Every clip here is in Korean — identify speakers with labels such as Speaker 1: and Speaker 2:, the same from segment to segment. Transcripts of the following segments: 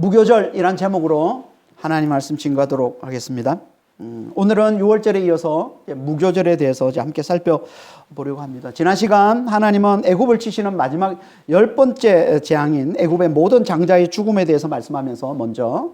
Speaker 1: 무교절이란 제목으로 하나님 말씀 증거하도록 하겠습니다. 오늘은 6월절에 이어서 무교절에 대해서 함께 살펴보려고 합니다. 지난 시간 하나님은 애굽을 치시는 마지막 10번째 재앙인 애굽의 모든 장자의 죽음에 대해서 말씀하면서 먼저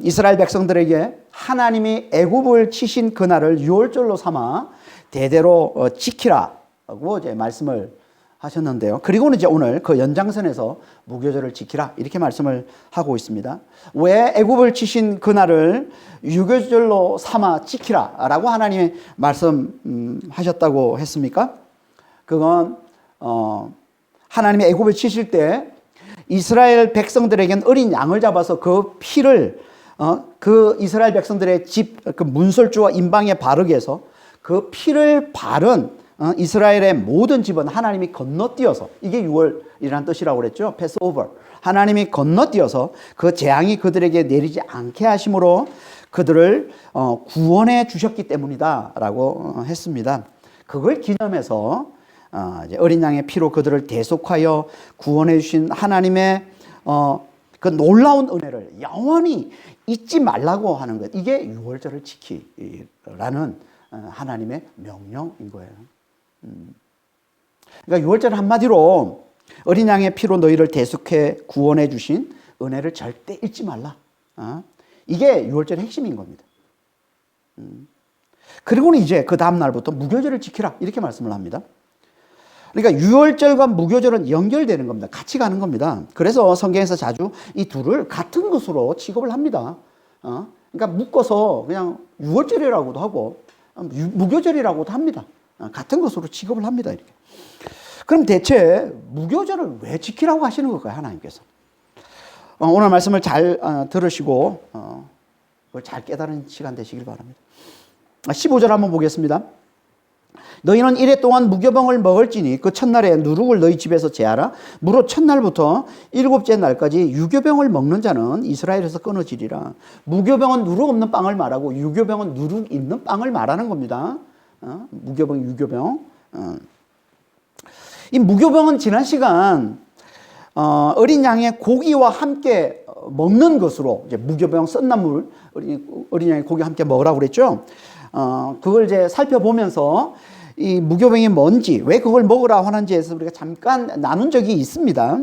Speaker 1: 이스라엘 백성들에게 하나님이 애굽을 치신 그날을 6월절로 삼아 대대로 지키라고 이제 말씀을 하셨는데요. 그리고는 이제 오늘 그 연장선에서 무교절을 지키라 이렇게 말씀을 하고 있습니다. 왜 애굽을 치신 그날을 유교절로 삼아 지키라라고 하나님이 말씀하셨다고 했습니까? 그건 하나님이 애굽을 치실 때 이스라엘 백성들에겐 어린 양을 잡아서 그 피를 그 이스라엘 백성들의 집 그 문설주와 임방에 바르게 해서 그 피를 바른 이스라엘의 모든 집은 하나님이 건너뛰어서, 이게 6월이라는 뜻이라고 그랬죠. 패스오버. 하나님이 건너뛰어서 그 재앙이 그들에게 내리지 않게 하심으로 그들을 구원해 주셨기 때문이다 라고 했습니다. 그걸 기념해서 이제 어린 양의 피로 그들을 대속하여 구원해 주신 하나님의 그 놀라운 은혜를 영원히 잊지 말라고 하는 것, 이게 6월절을 지키라는 하나님의 명령인 거예요. 그러니까 6월절 한마디로 어린 양의 피로 너희를 대속해 구원해 주신 은혜를 절대 잊지 말라. 이게 6월절의 핵심인 겁니다. 그리고는 이제 그 다음 날부터 무교절을 지키라 이렇게 말씀을 합니다. 그러니까 6월절과 무교절은 연결되는 겁니다. 같이 가는 겁니다. 그래서 성경에서 자주 이 둘을 같은 것으로 취급을 합니다. 그러니까 묶어서 그냥 6월절이라고도 하고 무교절이라고도 합니다. 같은 것으로 취급을 합니다. 이렇게. 그럼 대체 무교절을 왜 지키라고 하시는 걸까요? 하나님께서. 오늘 말씀을 잘 들으시고 그걸 잘 깨달은 시간 되시길 바랍니다. 15절 한번 보겠습니다. 너희는 이래 동안 무교병을 먹을지니 그 첫날에 누룩을 너희 집에서 제하라. 무릇 첫날부터 일곱째 날까지 유교병을 먹는 자는 이스라엘에서 끊어지리라. 무교병은 누룩 없는 빵을 말하고 유교병은 누룩 있는 빵을 말하는 겁니다. 무교병, 유교병. 이 무교병은 지난 시간 어린 양의 고기와 함께 먹는 것으로 이제 무교병 썬나물 어린 양의 고기와 함께 먹으라고 그랬죠. 그걸 이제 살펴보면서 이 무교병이 뭔지, 왜 그걸 먹으라 하는지에서 우리가 잠깐 나눈 적이 있습니다.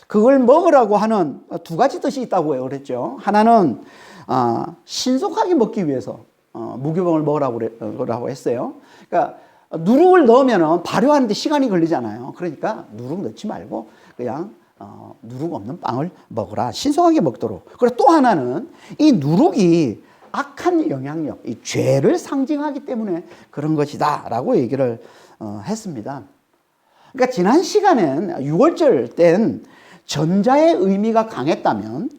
Speaker 1: 그걸 먹으라고 하는 두 가지 뜻이 있다고 그랬죠. 하나는 신속하게 먹기 위해서 무교병을 먹으라고 했어요. 그러니까 누룩을 넣으면 발효하는데 시간이 걸리잖아요. 그러니까 누룩 넣지 말고 그냥 누룩 없는 빵을 먹으라. 신속하게 먹도록. 그리고 또 하나는 이 누룩이 악한 영향력, 이 죄를 상징하기 때문에 그런 것이다 라고 얘기를 했습니다. 그러니까 지난 시간엔 6월절 땐 전자의 의미가 강했다면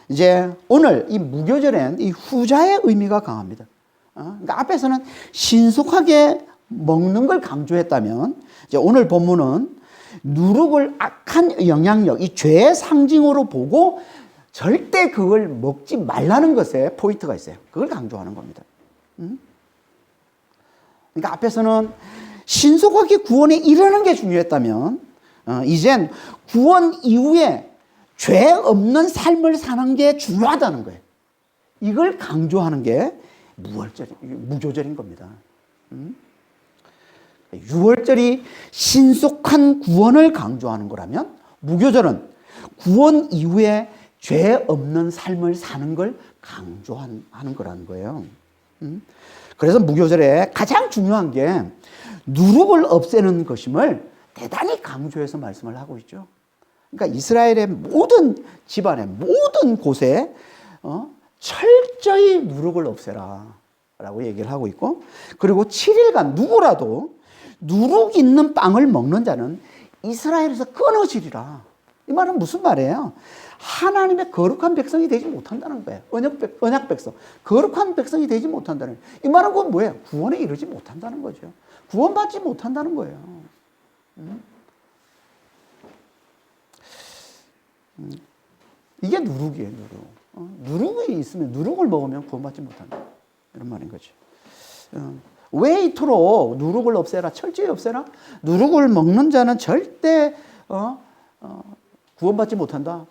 Speaker 1: 이제 오늘 이 무교절엔 이 후자의 의미가 강합니다. 그러니까 앞에서는 신속하게 먹는 걸 강조했다면 이제 오늘 본문은 누룩을 악한 영향력, 이 죄의 상징으로 보고 절대 그걸 먹지 말라는 것에 포인트가 있어요. 그걸 강조하는 겁니다. 그러니까 앞에서는 신속하게 구원에 이르는 게 중요했다면 이젠 구원 이후에 죄 없는 삶을 사는 게 중요하다는 거예요. 이걸 강조하는 게 무교절인 겁니다. 6월절이 신속한 구원을 강조하는 거라면 무교절은 구원 이후에 죄 없는 삶을 사는 걸 강조하는 거라는 거예요. 그래서 무교절에 가장 중요한 게 누룩을 없애는 것임을 대단히 강조해서 말씀을 하고 있죠. 그러니까 이스라엘의 모든 집안의 모든 곳에 철저히 누룩을 없애라 라고 얘기를 하고 있고, 그리고 7일간 누구라도 누룩 있는 빵을 먹는 자는 이스라엘에서 끊어지리라. 이 말은 무슨 말이에요? 하나님의 거룩한 백성이 되지 못한다는 거예요. 언약 백성. 거룩한 백성이 되지 못한다는 거예요. 이 말은 그건 뭐예요? 구원에 이르지 못한다는 거죠. 구원받지 못한다는 거예요. 이게 누룩이에요, 누룩. 누룩이 있으면, 누룩을 먹으면 구원받지 못한다. 이런 말인 거죠. 왜 이토록 누룩을 없애라, 철저히 없애라? 누룩을 먹는 자는 절대 구원받지 못한다.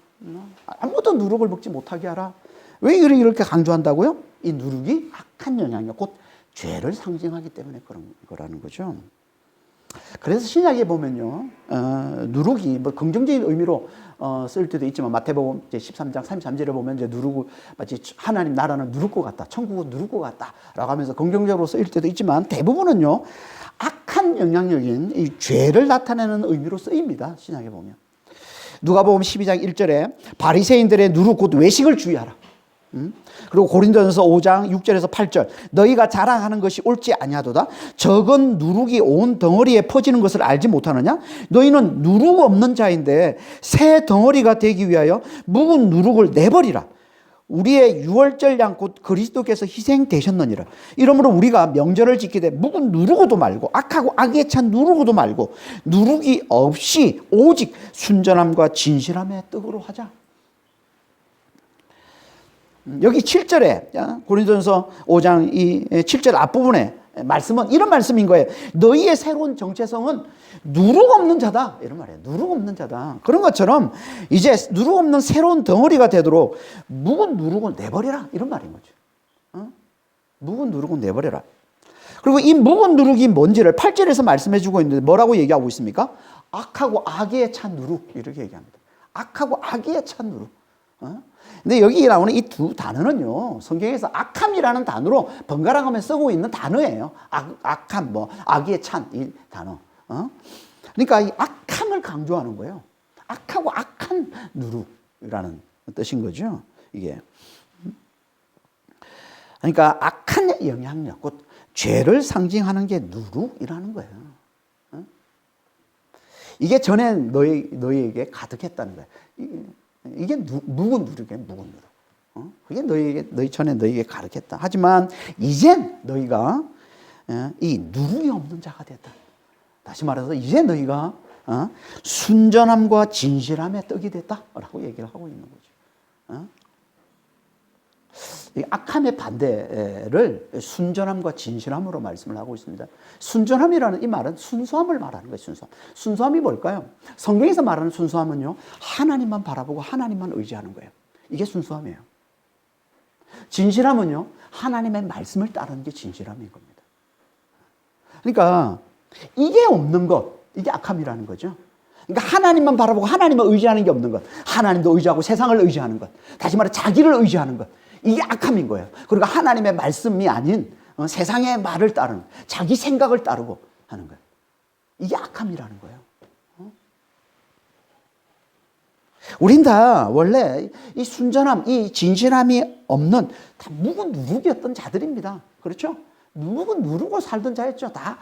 Speaker 1: 아무도 누룩을 먹지 못하게 하라. 왜 이렇게 강조한다고요? 이 누룩이 악한 영향력, 곧 죄를 상징하기 때문에 그런 거라는 거죠. 그래서 신약에 보면요, 누룩이 뭐 긍정적인 의미로 쓸 때도 있지만 마태복음 이제 13장 33절에 보면 이제 누룩을 마치 하나님 나라는 누룩과 같다, 천국은 누룩과 같다라고 하면서 긍정적으로 쓰일 때도 있지만 대부분은요 악한 영향력인 이 죄를 나타내는 의미로 쓰입니다. 신약에 보면 누가복음 12장 1절에 바리새인들의 누룩 곧 외식을 주의하라. 그리고 고린도전서 5장 6절에서 8절 너희가 자랑하는 것이 옳지 아니하도다. 적은 누룩이 온 덩어리에 퍼지는 것을 알지 못하느냐? 너희는 누룩 없는 자인데 새 덩어리가 되기 위하여 묵은 누룩을 내버리라. 우리의 유월절 양 곧 그리스도께서 희생되셨느니라. 이러므로 우리가 명절을 지키되 묵은 누룩어도 말고 악하고 악에 찬 누룩어도 말고 누룩이 없이 오직 순전함과 진실함의 뜻으로 하자. 여기 7절에 고린도전서 5장 이 7절 앞부분에 말씀은 이런 말씀인 거예요. 너희의 새로운 정체성은 누룩 없는 자다. 이런 말이에요. 누룩 없는 자다. 그런 것처럼 이제 누룩 없는 새로운 덩어리가 되도록 묵은 누룩을 내버려라. 이런 말인 거죠. 묵은 누룩은 내버려라. 그리고 이 묵은 누룩이 뭔지를 8절에서 말씀해 주고 있는데 뭐라고 얘기하고 있습니까? 악하고 악에 찬 누룩 이렇게 얘기합니다. 악하고 악에 찬 누룩. 근데 여기 나오는 이 두 단어는요, 성경에서 악함이라는 단어로 번갈아가며 쓰고 있는 단어예요. 악함, 뭐, 악에 찬 이 단어. 그러니까 이 악함을 강조하는 거예요. 악하고 악한 누룩이라는 뜻인 거죠, 이게. 그러니까 악한 영향력, 곧 죄를 상징하는 게 누룩이라는 거예요. 이게 전에 너희에게 가득했다는 거예요. 이게 묵은 누룩이에요, 묵은 누룩. 그게 너희 전에 너희에게 가르쳤다. 하지만 이젠 너희가 이 누룩이 없는 자가 됐다. 다시 말해서 이제 너희가 순전함과 진실함의 떡이 됐다라고 얘기를 하고 있는 거죠. 이 악함의 반대를 순전함과 진실함으로 말씀을 하고 있습니다. 순전함이라는 이 말은 순수함을 말하는 거예요. 순수함이 뭘까요? 성경에서 말하는 순수함은요, 하나님만 바라보고 하나님만 의지하는 거예요. 이게 순수함이에요. 진실함은요, 하나님의 말씀을 따르는 게 진실함인 겁니다. 그러니까 이게 없는 것, 이게 악함이라는 거죠. 그러니까 하나님만 바라보고 하나님을 의지하는 게 없는 것, 하나님도 의지하고 세상을 의지하는 것, 다시 말해 자기를 의지하는 것, 이게 악함인 거예요. 그러니까 하나님의 말씀이 아닌 세상의 말을 따르는, 자기 생각을 따르고 하는 거예요. 이게 악함이라는 거예요. 우린 다 원래 이 순전함, 이 진실함이 없는 다 묵은 누룩이었던 자들입니다. 그렇죠? 묵은 누룩으로 살던 자였죠. 다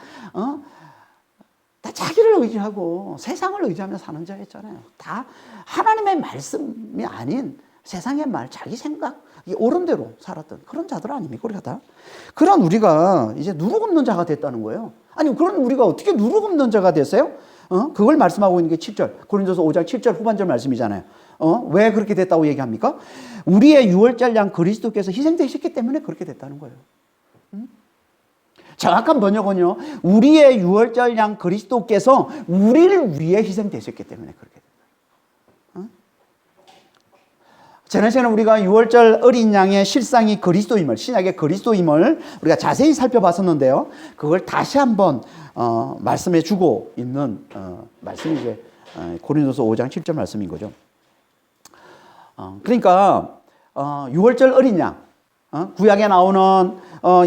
Speaker 1: 자기를 의지하고 세상을 의지하며 사는 자였잖아요. 다 하나님의 말씀이 아닌 세상의 말, 자기 생각, 옳은 대로 살았던 그런 자들 아닙니까? 우리가 다. 그런 우리가 이제 누룩 없는 자가 됐다는 거예요. 아니, 그런 우리가 어떻게 누룩 없는 자가 됐어요? 그걸 말씀하고 있는 게 7절. 고린도서 5장 7절 후반절 말씀이잖아요. 왜 그렇게 됐다고 얘기합니까? 우리의 유월절 양 그리스도께서 희생되셨기 때문에 그렇게 됐다는 거예요. 정확한 번역은요, 우리의 유월절 양 그리스도께서 우리를 위해 희생되셨기 때문에 그렇게 됐다. 지난 시간에 우리가 유월절 어린 양의 실상이 그리스도임을, 신약의 그리스도임을 우리가 자세히 살펴봤었는데요. 그걸 다시 한번 말씀해 주고 있는 말씀이 이제 고린도서 5장 7절 말씀인 거죠. 그러니까 유월절 어린 양, 구약에 나오는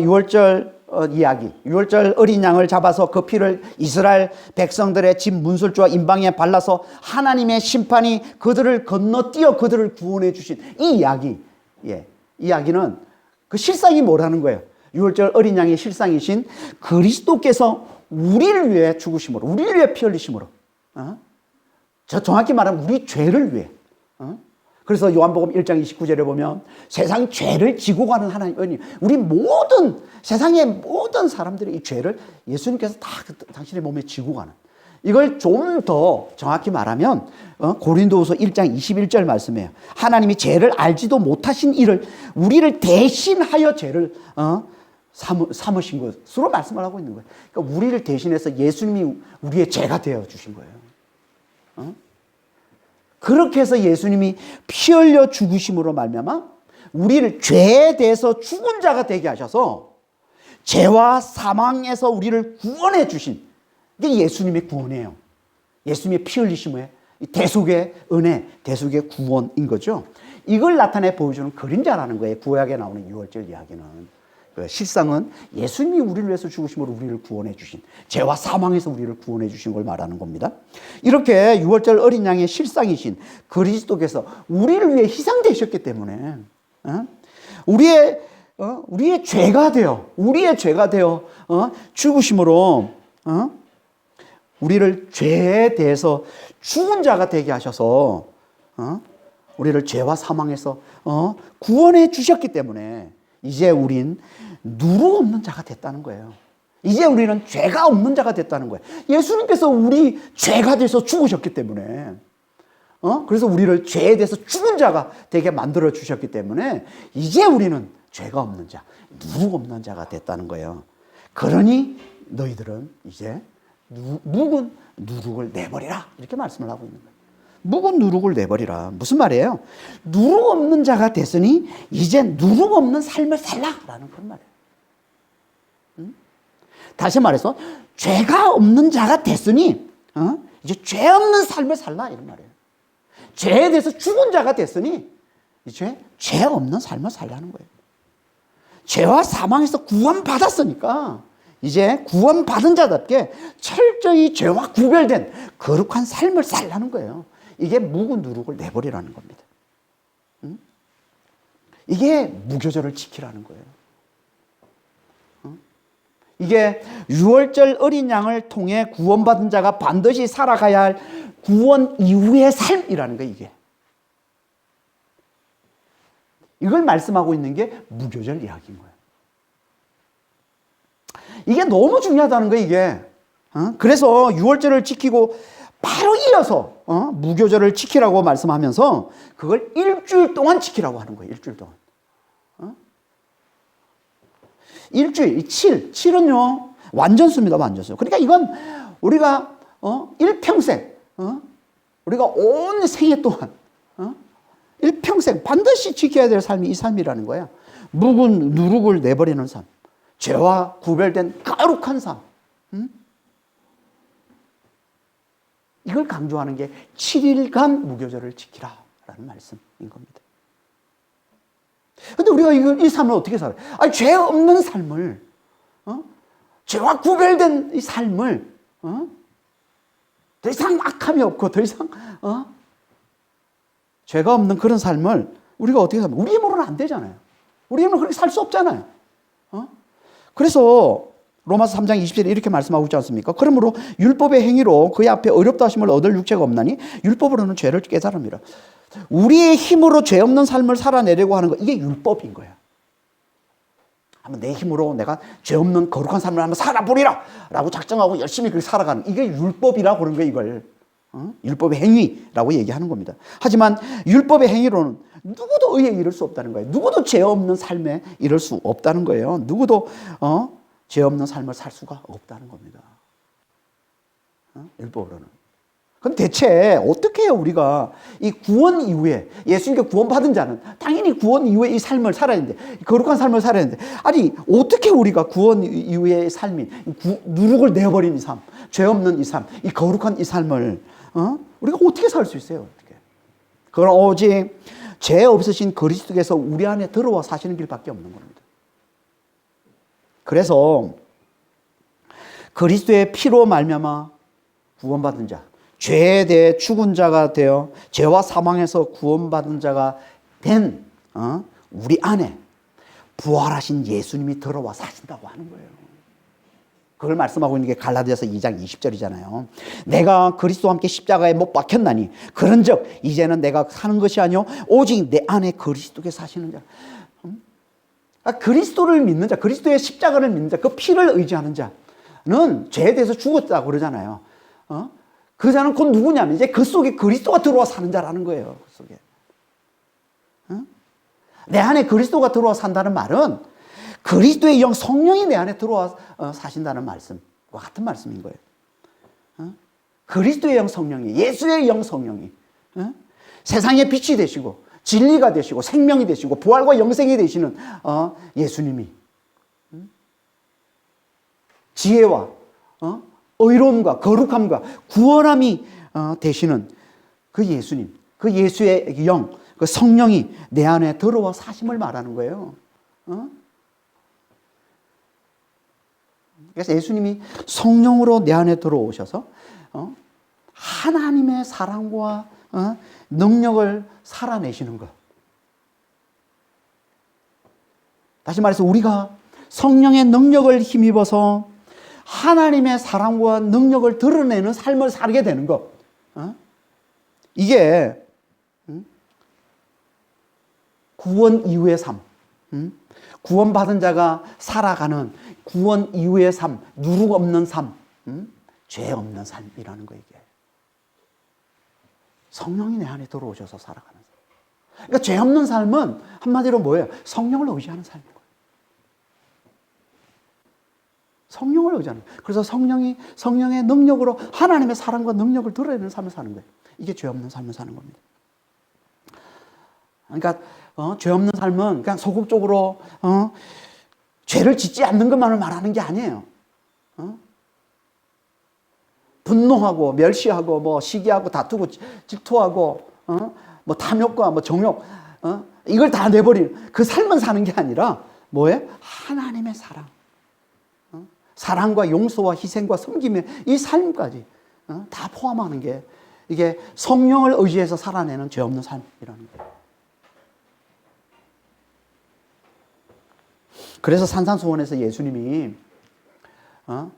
Speaker 1: 유월절 이야기, 유월절 어린 양을 잡아서 그 피를 이스라엘 백성들의 집 문설주와 임방에 발라서 하나님의 심판이 그들을 건너뛰어 그들을 구원해 주신 이 이야기, 이 이야기는 그 실상이 뭐라는 거예요? 유월절 어린 양의 실상이신 그리스도께서 우리를 위해 죽으심으로, 우리를 위해 피 흘리심으로, 정확히 말하면 우리 죄를 위해. 그래서 요한복음 1장 29절에 보면 세상 죄를 지고 가는 하나님, 우리 모든 세상의 모든 사람들의 이 죄를 예수님께서 다 당신의 몸에 지고 가는, 이걸 좀 더 정확히 말하면 고린도후서 1장 21절 말씀이에요. 하나님이 죄를 알지도 못하신 이를 우리를 대신하여 죄를 삼으신 것으로 말씀을 하고 있는 거예요. 그러니까 우리를 대신해서 예수님이 우리의 죄가 되어 주신 거예요. 그렇게 해서 예수님이 피 흘려 죽으심으로 말미암아 우리를 죄에 대해서 죽은 자가 되게 하셔서 죄와 사망에서 우리를 구원해 주신 게 예수님의 구원이에요. 예수님의 피 흘리심의 대속의 은혜, 대속의 구원인 거죠. 이걸 나타내 보여주는 그림자라는 거예요. 구약에 나오는 유월절 이야기는. 실상은 예수님이 우리를 위해서 죽으심으로 우리를 구원해 주신, 죄와 사망에서 우리를 구원해 주신 걸 말하는 겁니다. 이렇게 유월절 어린 양의 실상이신 그리스도께서 우리를 위해 희생되셨기 때문에 우리의 죄가 되어 죽으심으로 우리를 죄에 대해서 죽은 자가 되게 하셔서 우리를 죄와 사망에서 구원해 주셨기 때문에 이제 우린 누루 없는 자가 됐다는 거예요. 이제 우리는 죄가 없는 자가 됐다는 거예요. 예수님께서 우리 죄가 돼서 죽으셨기 때문에 그래서 우리를 죄에 대해서 죽은 자가 되게 만들어 주셨기 때문에 이제 우리는 죄가 없는 자, 누룩 없는 자가 됐다는 거예요. 그러니 너희들은 이제 묵은 누룩을 내버리라 이렇게 말씀을 하고 있는 거예요. 묵은 누룩을 내버리라. 무슨 말이에요? 누룩 없는 자가 됐으니 이제 누룩 없는 삶을 살라라는 그런 말이에요. 다시 말해서 죄가 없는 자가 됐으니 이제 죄 없는 삶을 살라 이런 말이에요. 죄에 대해서 죽은 자가 됐으니 이제 죄 없는 삶을 살라는 거예요. 죄와 사망에서 구원받았으니까 이제 구원받은 자답게 철저히 죄와 구별된 거룩한 삶을 살라는 거예요. 이게 묵은 누룩을 내버리라는 겁니다. 이게 무교절을 지키라는 거예요. 이게 유월절 어린 양을 통해 구원받은 자가 반드시 살아가야 할 구원 이후의 삶이라는 거예요. 이걸 말씀하고 있는 게 무교절 이야기인 거예요. 이게 너무 중요하다는 거예요. 이게 그래서 유월절을 지키고 바로 이어서 무교절을 지키라고 말씀하면서 그걸 일주일 동안 지키라고 하는 거예요. 일주일 동안. 일주일, 7은요 완전수입니다. 완전수. 그러니까 이건 우리가 일평생 우리가 온 생애 동안 일평생 반드시 지켜야 될 삶이 이 삶이라는 거야. 묵은 누룩을 내버리는 삶, 죄와 구별된 거룩한 삶. 이걸 강조하는 게 7일간 무교절을 지키라라는 말씀인 겁니다. 근데 우리가 이 삶을 어떻게 살아요? 아니, 죄 없는 삶을, 죄와 구별된 이 삶을, 더 이상 악함이 없고, 더 이상, 죄가 없는 그런 삶을 우리가 어떻게 살면, 우리 힘으로는 안 되잖아요. 우리 힘으로 그렇게 살 수 없잖아요. 그래서 로마서 3장 27에 이렇게 말씀하고 있지 않습니까? 그러므로 율법의 행위로 그의 앞에 어렵다 하심을 얻을 육체가 없나니 율법으로는 죄를 깨달음이라. 우리의 힘으로 죄 없는 삶을 살아내려고 하는 거, 이게 율법인 거야. 한번 내 힘으로 내가 죄 없는 거룩한 삶을 한번 살아보리라 라고 작정하고 열심히 그렇게 살아가는, 이게 율법이라고 그러는 거야. 이걸 율법의 행위라고 얘기하는 겁니다. 하지만 율법의 행위로는 누구도 의에 이를 수 없다는 거예요. 누구도 죄 없는 삶에 이를 수 없다는 거예요. 누구도 죄 없는 삶을 살 수가 없다는 겁니다. 율법으로는. 그럼 대체 어떻게 해요? 우리가 이 구원 이후에, 예수님께 구원받은 자는 당연히 구원 이후에 이 삶을 살아야 되는데, 거룩한 삶을 살아야 되는데, 아니 어떻게 우리가 구원 이후의 삶인 누룩을 내버린 이 삶, 죄 없는 이 삶, 이 거룩한 이 삶을 우리가 어떻게 살 수 있어요? 어떻게? 그건 오직 죄 없으신 그리스도께서 우리 안에 들어와 사시는 길밖에 없는 겁니다. 그래서 그리스도의 피로 말미암아 구원받은 자, 죄에 대해 죽은 자가 되어 죄와 사망에서 구원받은 자가 된 우리 안에 부활하신 예수님이 들어와 사신다고 하는 거예요. 그걸 말씀하고 있는 게 갈라디아서 2장 20절이잖아요. 내가 그리스도와 함께 십자가에 못 박혔나니 그런즉 이제는 내가 사는 것이 아니요 오직 내 안에 그리스도께 사시는 자. 그리스도를 믿는 자, 그리스도의 십자가를 믿는 자, 그 피를 의지하는 자는 죄에 대해서 죽었다고 그러잖아요. 그 자는 곧 누구냐면 이제 그 속에 그리스도가 들어와 사는 자라는 거예요. 그 속에. 내 안에 그리스도가 들어와 산다는 말은 그리스도의 영 성령이 내 안에 들어와 사신다는 말씀과 같은 말씀인 거예요. 그리스도의 영 성령이, 예수의 영 성령이 세상의 빛이 되시고 진리가 되시고 생명이 되시고 부활과 영생이 되시는 예수님이 지혜와 의로움과 거룩함과 구원함이 되시는 그 예수님, 그 예수의 영, 그 성령이 내 안에 들어와 사심을 말하는 거예요. 그래서 예수님이 성령으로 내 안에 들어오셔서 하나님의 사랑과 능력을 살아내시는 것. 다시 말해서 우리가 성령의 능력을 힘입어서 하나님의 사랑과 능력을 드러내는 삶을 살게 되는 것. 이게 구원 이후의 삶. 구원받은 자가 살아가는 구원 이후의 삶, 누룩 없는 삶, 죄 없는 삶이라는 거 이게. 성령이 내 안에 들어오셔서 살아가는 삶. 그러니까 죄 없는 삶은 한마디로 뭐예요? 성령을 의지하는 삶인 거예요. 성령을 의지하는 거예요. 그래서 성령의 능력으로 하나님의 사랑과 능력을 드러내는 삶을 사는 거예요. 이게 죄 없는 삶을 사는 겁니다. 그러니까 죄 없는 삶은 그냥 소극적으로 죄를 짓지 않는 것만을 말하는 게 아니에요. 분노하고 멸시하고 뭐 시기하고 다투고 질투하고 뭐 탐욕과 뭐 정욕 이걸 다 내버리는 그 삶은 사는 게 아니라 뭐예요? 하나님의 사랑, 사랑과 용서와 희생과 섬김의 이 삶까지 다 포함하는 게 이게 성령을 의지해서 살아내는 죄 없는 삶이라는 거예요. 그래서 산상수훈에서 예수님이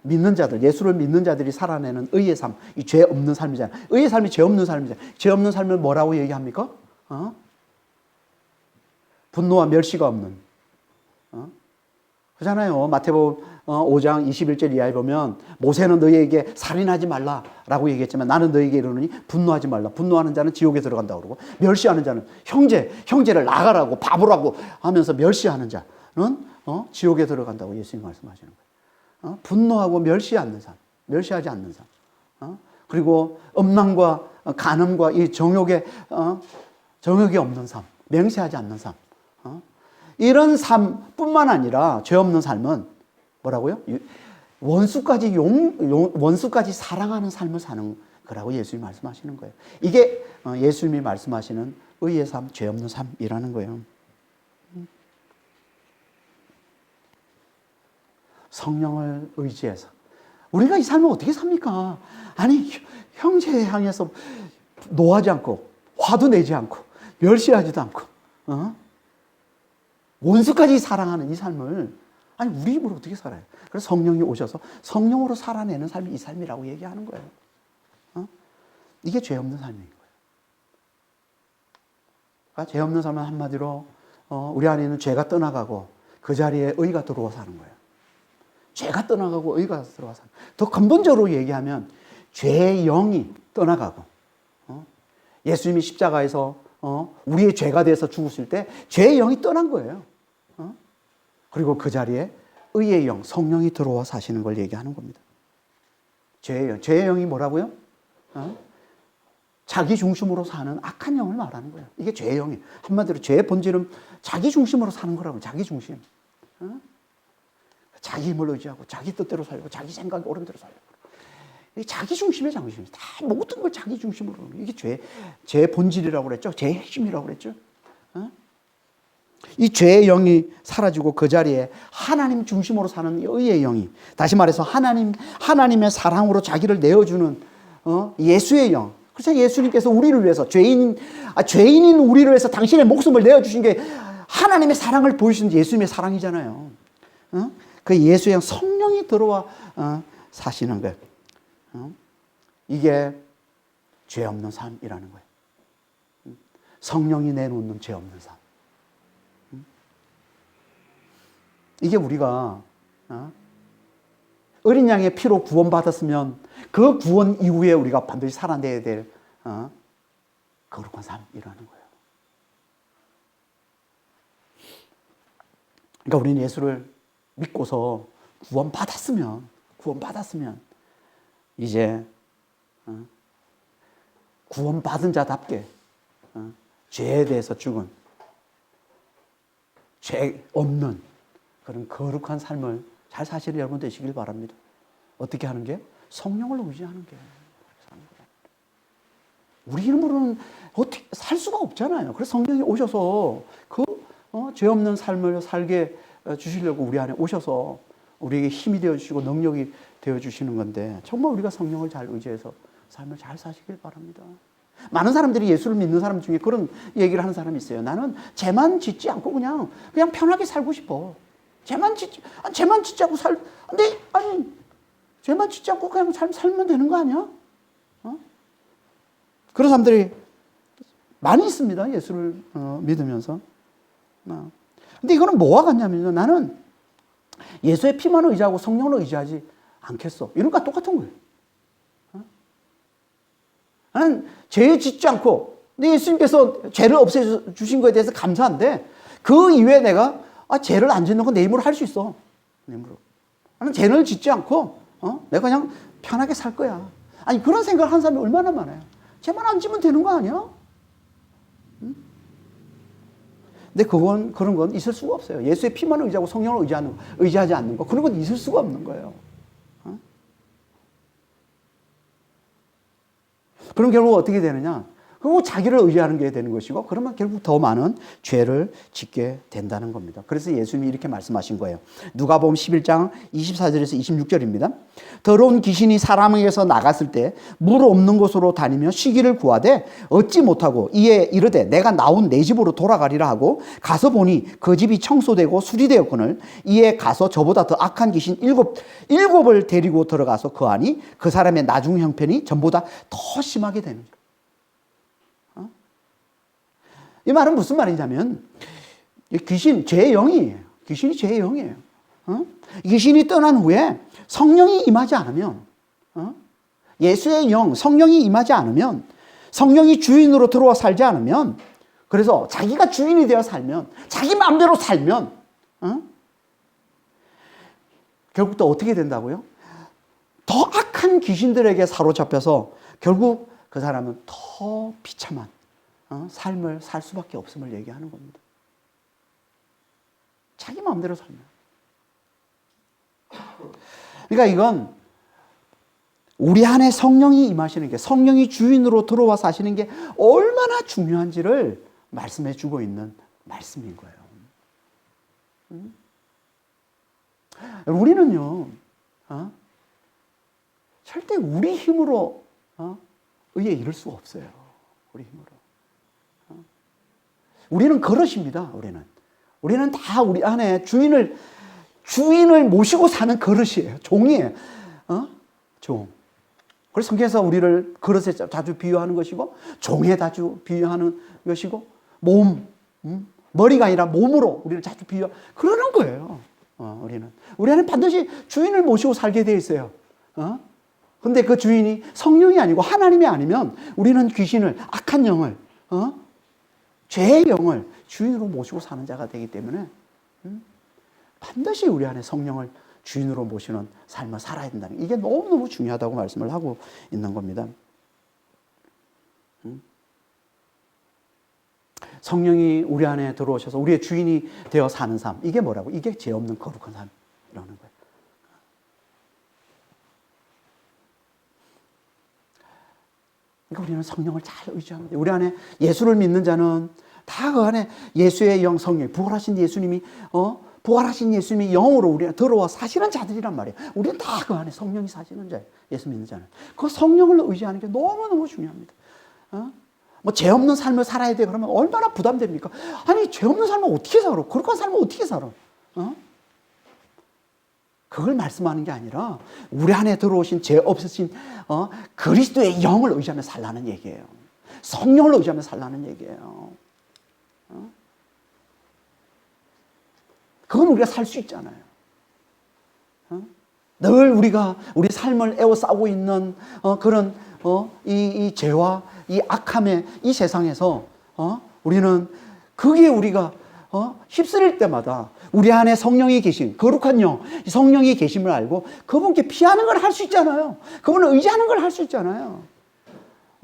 Speaker 1: 믿는 자들, 예수를 믿는 자들이 살아내는 의의 삶, 이 죄 없는 삶이잖아요. 의의 삶이 죄 없는 삶이잖아요. 죄 없는 삶을 뭐라고 얘기합니까? 분노와 멸시가 없는. 그렇잖아요. 마태복음 5장 21절 이하에 보면 모세는 너희에게 살인하지 말라라고 얘기했지만 나는 너희에게 이르노니 분노하지 말라. 분노하는 자는 지옥에 들어간다고 그러고 멸시하는 자는 형제를 나가라고 바보라고 하면서 멸시하는 자는 지옥에 들어간다고 예수님 말씀하시는 거예요. 분노하고 멸시하지 않는 삶. 그리고 음란과 간음과 이 정욕이 없는 삶, 맹세하지 않는 삶. 이런 삶뿐만 아니라 죄 없는 삶은 뭐라고요? 원수까지 사랑하는 삶을 사는 거라고 예수님이 말씀하시는 거예요. 이게 예수님이 말씀하시는 의의 삶, 죄 없는 삶이라는 거예요. 성령을 의지해서 우리가 이 삶을 어떻게 삽니까? 아니 형제에 향해서 노하지 않고 화도 내지 않고 멸시하지도 않고 원수까지 사랑하는 이 삶을 아니 우리 입으로 어떻게 살아요? 그래서 성령이 오셔서 성령으로 살아내는 삶이 이 삶이라고 얘기하는 거예요. 이게 죄 없는 삶인 거예요. 그러니까 죄 없는 삶은 한마디로 우리 안에 있는 죄가 떠나가고 그 자리에 의가 들어와 사는 거예요. 죄가 떠나가고 의가 들어와 사는 거예요. 더 근본적으로 얘기하면 죄의 영이 떠나가고 예수님이 십자가에서 우리의 죄가 돼서 죽으실 때 죄의 영이 떠난 거예요. 그리고 그 자리에 의의 영, 성령이 들어와 사시는 걸 얘기하는 겁니다. 죄의 영이 뭐라고요? 자기 중심으로 사는 악한 영을 말하는 거예요. 이게 죄의 영이에요. 한마디로 죄의 본질은 자기 중심으로 사는 거라고. 자기 중심. 자기 힘을 의지하고 자기 뜻대로 살고 자기 생각이 옳은 대로 살고. 이게 자기 중심의 장심이에요. 다 모든 걸 자기 중심으로. 이게 죄의 본질이라고 그랬죠. 죄의 핵심이라고 그랬죠. 이 죄의 영이 사라지고 그 자리에 하나님 중심으로 사는 의의 영이, 다시 말해서 하나님의 사랑으로 자기를 내어주는 예수의 영. 그래서 예수님께서 우리를 위해서 죄인인 우리를 위해서 당신의 목숨을 내어주신 게 하나님의 사랑을 보여주신 예수님의 사랑이잖아요. 그 예수의 영, 성령이 들어와 사시는 것. 이게 죄 없는 삶이라는 거예요. 성령이 내놓는 죄 없는 삶. 이게 우리가 어린 양의 피로 구원받았으면 그 구원 이후에 우리가 반드시 살아내야 될 거룩한 삶이라는 거예요. 그러니까 우리는 예수를 믿고서 구원받았으면 이제 구원받은 자답게 죄에 대해서 죽은, 죄 없는 그런 거룩한 삶을 잘 사시는 여러분 되시길 바랍니다. 어떻게 하는 게? 성령을 의지하는 게. 우리 이름으로는 어떻게 살 수가 없잖아요. 그래서 성령이 오셔서 죄 없는 삶을 살게 주시려고 우리 안에 오셔서 우리에게 힘이 되어주시고 능력이 되어주시는 건데, 정말 우리가 성령을 잘 의지해서 삶을 잘 사시길 바랍니다. 많은 사람들이 예수를 믿는 사람 중에 그런 얘기를 하는 사람이 있어요. 나는 죄만 짓지 않고 그냥 편하게 살고 싶어. 죄만 짓지 않고 근데 죄만 짓지 않고 그냥 살면 되는 거 아니야? 그런 사람들이 많이 있습니다. 예수를 믿으면서. 근데 이거는 뭐와 같냐면요. 나는 예수의 피만 의지하고 성령을 의지하지 않겠어. 이런 거랑 똑같은 거예요. 나는 죄 짓지 않고, 근데 예수님께서 죄를 없애주신 거에 대해서 감사한데, 그 이외에 내가 죄를 안 짓는 건 내 힘으로 할 수 있어. 내 힘으로. 나는 죄를 짓지 않고, 내가 그냥 편하게 살 거야. 아니, 그런 생각을 하는 사람이 얼마나 많아요. 죄만 안 지면 되는 거 아니야? 근데 그런 건 있을 수가 없어요. 예수의 피만 의지하고 성령을 의지하지 않는 거. 그런 건 있을 수가 없는 거예요. 그럼 결국 어떻게 되느냐? 그리고 자기를 의지하는 게 되는 것이고, 그러면 결국 더 많은 죄를 짓게 된다는 겁니다. 그래서 예수님이 이렇게 말씀하신 거예요. 누가복음 11장 24절에서 26절입니다. 더러운 귀신이 사람에게서 나갔을 때 물 없는 곳으로 다니며 쉬기를 구하되 얻지 못하고 이에 이르되 내가 나온 내 집으로 돌아가리라 하고 가서 보니 그 집이 청소되고 수리되었거늘 이에 가서 저보다 더 악한 귀신 일곱을 데리고 들어가서 거하니 그 사람의 나중 형편이 전보다 더 심하게 되는 거예요. 이 말은 무슨 말이냐면, 죄의 영이에요. 귀신이 죄의 영이에요. 귀신이 떠난 후에 성령이 임하지 않으면, 예수의 영, 성령이 임하지 않으면, 성령이 주인으로 들어와 살지 않으면, 그래서 자기가 주인이 되어 살면, 자기 마음대로 살면, 결국 또 어떻게 된다고요? 더 악한 귀신들에게 사로잡혀서 결국 그 사람은 더 비참한 삶을 살 수밖에 없음을 얘기하는 겁니다. 자기 마음대로 살면. 그러니까 이건 우리 안에 성령이 임하시는 게, 성령이 주인으로 들어와 사시는 게 얼마나 중요한지를 말씀해 주고 있는 말씀인 거예요. 우리는요, 절대 우리 힘으로 의에 이를 수가 없어요. 우리 힘으로. 우리는 그릇입니다. 우리는 다 우리 안에 주인을 모시고 사는 그릇이에요. 종이에요. 종. 그래서 성경에서 우리를 그릇에 자주 비유하는 것이고, 종에 자주 비유하는 것이고, 머리가 아니라 몸으로 우리를 자주 그러는 거예요. 우리 안에 반드시 주인을 모시고 살게 돼 있어요. 근데 그 주인이 성령이 아니고 하나님이 아니면 우리는 귀신을, 악한 영을, 죄의 영을 주인으로 모시고 사는 자가 되기 때문에 반드시 우리 안에 성령을 주인으로 모시는 삶을 살아야 된다는, 이게 너무너무 중요하다고 말씀을 하고 있는 겁니다. 성령이 우리 안에 들어오셔서 우리의 주인이 되어 사는 삶, 이게 뭐라고? 이게 죄 없는 거룩한 삶이라는 거예요. 그러니까 우리는 성령을 잘 의지합니다. 우리 안에 예수를 믿는 자는 다 그 안에 예수의 영, 성령, 부활하신 예수님이 영으로 우리 안에 들어와 사시는 자들이란 말이에요. 우리는 다 그 안에 성령이 사시는 자예요. 예수 믿는 자는. 그 성령을 의지하는 게 너무너무 중요합니다. 죄 없는 삶을 살아야 돼 그러면 얼마나 부담됩니까? 아니, 죄 없는 삶을 어떻게 살아? 그렇게 삶을 어떻게 살아? 그걸 말씀하는 게 아니라 우리 안에 들어오신 죄 없으신 그리스도의 영을 의지하며 살라는 얘기예요. 성령을 의지하며 살라는 얘기예요. 그건 우리가 살 수 있잖아요. 늘 우리가 우리 삶을 에워싸고 있는 그런 이 죄와 이 악함의 이 세상에서 우리는 그게 우리가 휩쓸릴 때마다 우리 안에 성령이 계신 거룩한 영, 성령이 계심을 알고 그분께 피하는 걸 할 수 있잖아요. 그분을 의지하는 걸 할 수 있잖아요.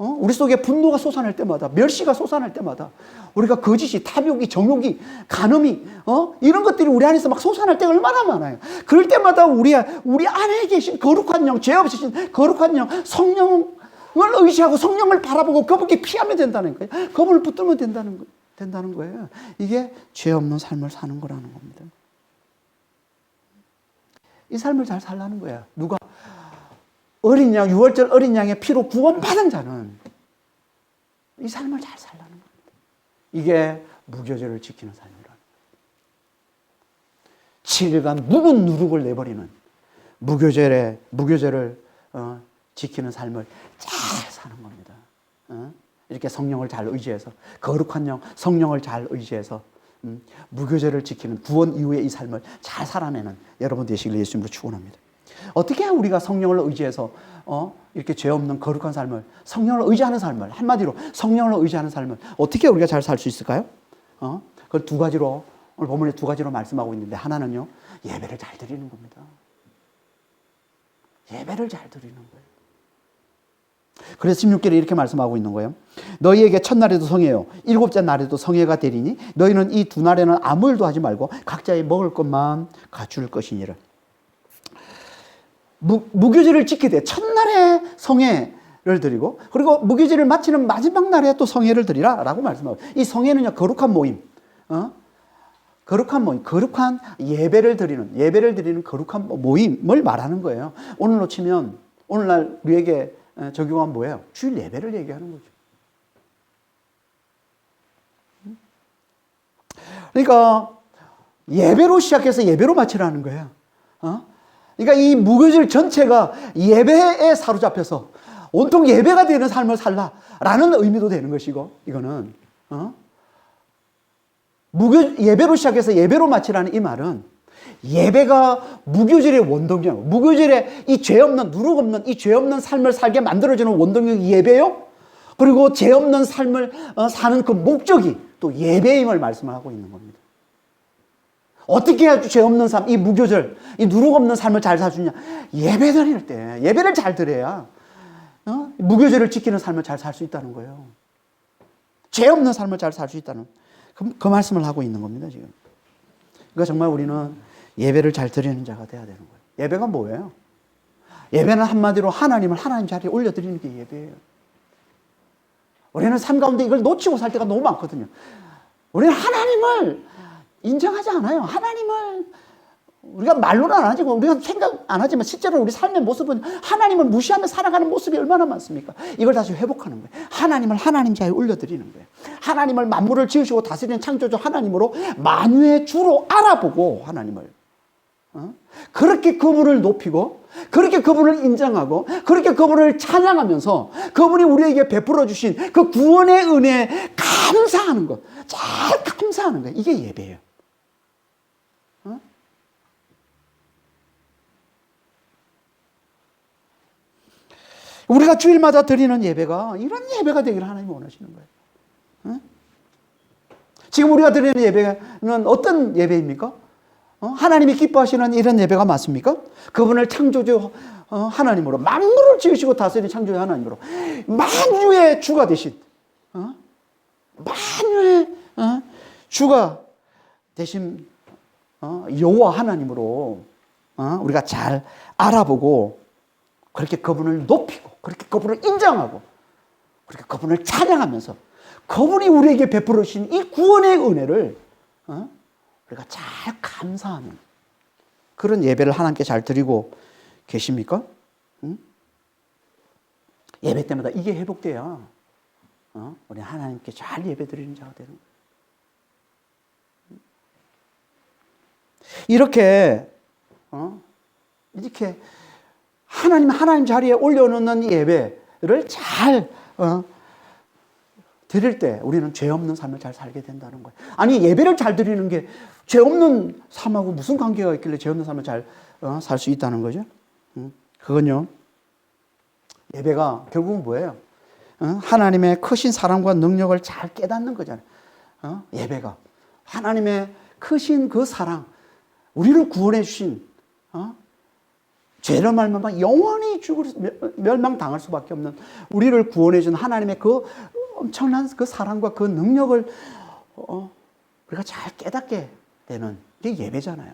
Speaker 1: 우리 속에 분노가 솟아날 때마다, 멸시가 솟아날 때마다, 우리가 거짓이, 탐욕이, 정욕이, 간음이, 이런 것들이 우리 안에서 막 솟아날 때가 얼마나 많아요. 그럴 때마다 우리 안에 계신 거룩한 영, 죄 없으신 거룩한 영, 성령을 의지하고 성령을 바라보고 그분께 피하면 된다는 거예요. 그분을 붙들면 된다는 거예요. 이게 죄 없는 삶을 사는 거라는 겁니다. 이 삶을 잘 살라는 거야. 누가? 어린 양, 6월절 어린 양의 피로 구원받은 자는 이 삶을 잘 살라는 겁니다. 이게 무교절을 지키는 삶이라는 거예요. 7일간 묵은 누룩을 내버리는 무교절을 지키는 삶을 잘 사는 겁니다. 이렇게 성령을 잘 의지해서, 거룩한 영, 성령을 잘 의지해서 무교절을 지키는 구원 이후의 이 삶을 잘 살아내는 여러분 되시길 예수님으로 축원합니다. 어떻게 우리가 성령을 의지해서 이렇게 죄 없는 거룩한 삶을, 성령을 의지하는 삶을, 한마디로 성령을 의지하는 삶을 어떻게 우리가 잘 살 수 있을까요? 그걸 두 가지로, 오늘 본문에 두 가지로 말씀하고 있는데, 하나는요, 예배를 잘 드리는 겁니다. 예배를 잘 드리는 거예요. 그래서 16절에 이렇게 말씀하고 있는 거예요. 너희에게 첫날에도 성회요, 일곱째 날에도 성회가 되리니 너희는 이 두 날에는 아무 일도 하지 말고 각자의 먹을 것만 갖출 것이니라. 무교절을 지키게 돼. 첫날에 성회를 드리고, 그리고 무교절을 마치는 마지막 날에 또 성회를 드리라 라고 말씀하고, 이 성회는요, 거룩한 모임, 거룩한 모임, 거룩한 예배를 드리는 거룩한 모임을 말하는 거예요. 오늘로 치면, 오늘날 우리에게 적용한 뭐예요? 주일 예배를 얘기하는 거죠. 그러니까 예배로 시작해서 예배로 마치라는 거예요. 그러니까 이 무교절 전체가 예배에 사로잡혀서 온통 예배가 되는 삶을 살라라는 의미도 되는 것이고, 이거는 예배로 시작해서 예배로 마치라는 이 말은 예배가 무교절의 원동력, 무교절의 이 죄 없는, 누룩 없는 이 죄 없는 삶을 살게 만들어주는 원동력이 예배요. 그리고 죄 없는 삶을 사는 그 목적이 또 예배임을 말씀을 하고 있는 겁니다. 어떻게 해야 죄 없는 삶, 이 무교절, 이 누룩 없는 삶을 잘 살 수 있냐? 예배 드릴 때, 예배를 잘 드려야 무교절을 지키는 삶을 잘 살 수 있다는 거예요. 죄 없는 삶을 잘 살 수 있다는 그 말씀을 하고 있는 겁니다, 지금. 그러니까 정말 우리는 예배를 잘 드리는 자가 돼야 되는 거예요. 예배가 뭐예요? 예배는 한마디로 하나님을 하나님 자리에 올려드리는 게 예배예요. 우리는 삶 가운데 이걸 놓치고 살 때가 너무 많거든요. 우리는 하나님을 인정하지 않아요. 하나님을 우리가 말로는 안 하지만, 우리가 생각 안 하지만 실제로 우리 삶의 모습은 하나님을 무시하며 살아가는 모습이 얼마나 많습니까? 이걸 다시 회복하는 거예요. 하나님을 하나님 자리에 올려드리는 거예요. 하나님을 만물을 지으시고 다스리는 창조주 하나님으로 만유의 주로 알아보고, 하나님을 그렇게 그분을 높이고, 그렇게 그분을 인정하고, 그렇게 그분을 찬양하면서 그분이 우리에게 베풀어 주신 그 구원의 은혜에 감사하는 것, 잘 감사하는 거예요. 이게 예배예요. 우리가 주일마다 드리는 예배가 이런 예배가 되기를 하나님이 원하시는 거예요. 지금 우리가 드리는 예배는 어떤 예배입니까? 하나님이 기뻐하시는 이런 예배가 맞습니까? 그분을 창조주 하나님으로, 만물을 지으시고 다스리는 창조주 하나님으로, 만유의 주가 되신, 만유의 주가 되신 여호와 하나님으로 우리가 잘 알아보고, 그렇게 그분을 높이고, 그렇게 그분을 인정하고, 그렇게 그분을 찬양하면서 그분이 우리에게 베풀어 주신 이 구원의 은혜를 우리가 잘 감사하는 그런 예배를 하나님께 잘 드리고 계십니까? 예배 때마다 이게 회복돼야 우리 하나님께 잘 예배 드리는 자가 되는 거예요. 이렇게 하나님 자리에 올려놓는 예배를 잘 드릴 때 우리는 죄 없는 삶을 잘 살게 된다는 거예요. 아니, 예배를 잘 드리는 게 죄 없는 삶하고 무슨 관계가 있길래 죄 없는 삶을 잘 살 수 있다는 거죠? 그건요, 예배가 결국은 뭐예요? 하나님의 크신 사랑과 능력을 잘 깨닫는 거잖아요. 예배가 하나님의 크신 그 사랑, 우리를 구원해 주신 죄로 말미암아 영원히 멸망당할 수밖에 없는 우리를 구원해 준 하나님의 그 엄청난 그 사랑과 그 능력을 우리가 잘 깨닫게 되는 게 예배잖아요.